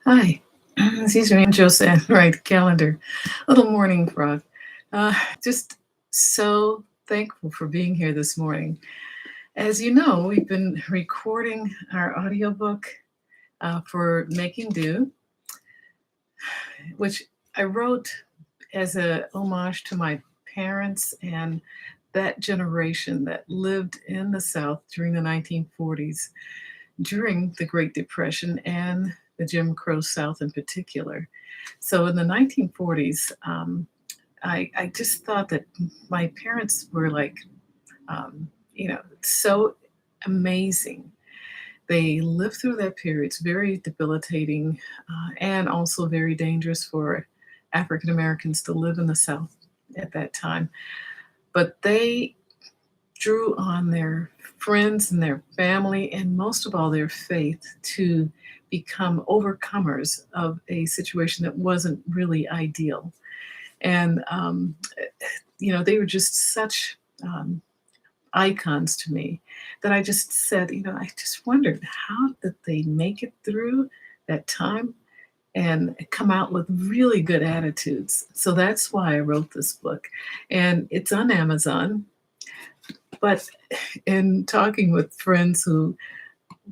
Hi, excuse me, I'm Joanne, right, calendar. Little morning frog. Uh, just so thankful for being here this morning. As you know, we've been recording our audiobook for Making Do, which I wrote as a homage to my parents and that generation that lived in the South during the 1940s, during the Great Depression and the Jim Crow South in particular. So in the 1940s, I just thought that my parents were like, so amazing. They lived through that period. It's very debilitating and also very dangerous for African Americans to live in the South at that time. But they drew on their friends and their family, and most of all, their faith to become overcomers of a situation that wasn't really ideal. And, they were just such icons to me that I just said, I just wondered how did they make it through that time and come out with really good attitudes. So that's why I wrote this book. And it's on Amazon. But in talking with friends who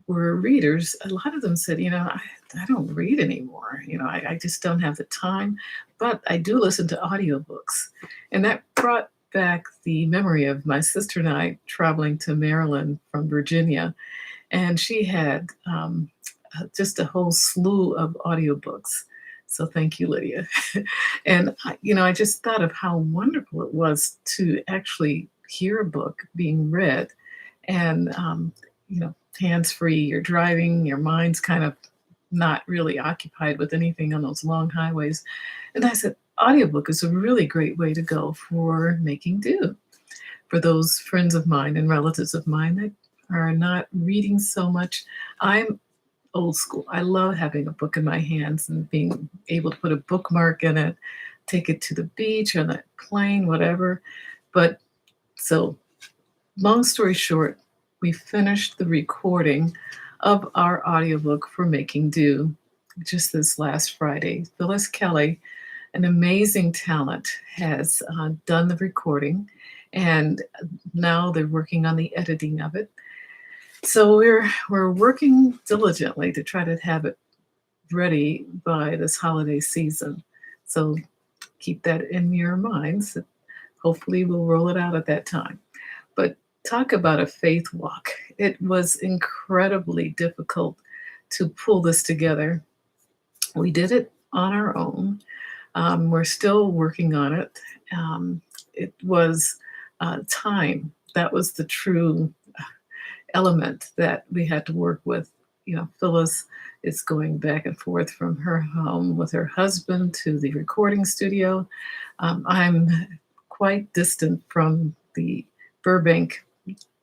were readers, a lot of them said, I don't read anymore. I just don't have the time, but I do listen to audiobooks. And that brought back the memory of my sister and I traveling to Maryland from Virginia. And she had just a whole slew of audiobooks. So thank you, Lydia. And, I just thought of how wonderful it was to actually hear a book being read and, hands free. You're driving, your mind's kind of not really occupied with anything on those long highways. And I said, audiobook is a really great way to go for making do for those friends of mine and relatives of mine that are not reading so much. I'm old school. I love having a book in my hands and being able to put a bookmark in it, take it to the beach or the plane, whatever. But so, long story short, we finished the recording of our audiobook for Making Do just this last Friday. Phyllis Kelly, an amazing talent, has done the recording, and now they're working on the editing of it. So we're working diligently to try to have it ready by this holiday season. So keep that in your minds. Hopefully, we'll roll it out at that time. But talk about a faith walk. It was incredibly difficult to pull this together. We did it on our own. We're still working on it. It was time. That was the true element that we had to work with. Phyllis is going back and forth from her home with her husband to the recording studio. I'm quite distant from the Burbank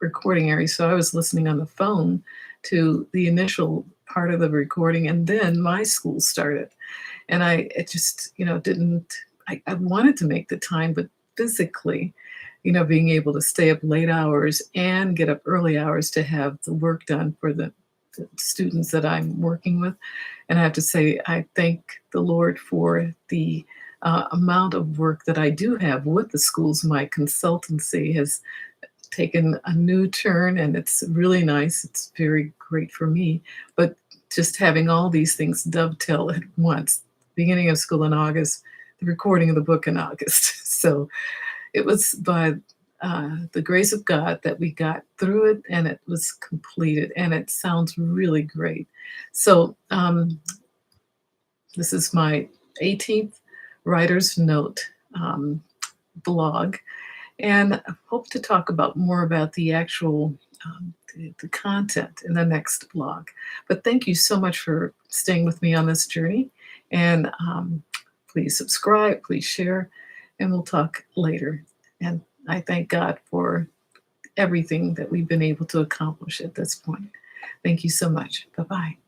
recording area, so I was listening on the phone to the initial part of the recording, and then my school started. And it just, didn't, I wanted to make the time, but physically, being able to stay up late hours and get up early hours to have the work done for the students that I'm working with. And I have to say, I thank the Lord for the amount of work that I do have with the schools. My consultancy has taken a new turn, and it's really nice. It's very great for me. But just having all these things dovetail at once, beginning of school in August, the recording of the book in August. So it was by the grace of God that we got through it, and it was completed, and it sounds really great. So this is my 18th Writer's Note blog, and I hope to talk about more about the actual the content in the next blog. But thank you so much for staying with me on this journey, and please subscribe, please share, and we'll talk later. And I thank God for everything that we've been able to accomplish at this point. Thank you so much. Bye-bye.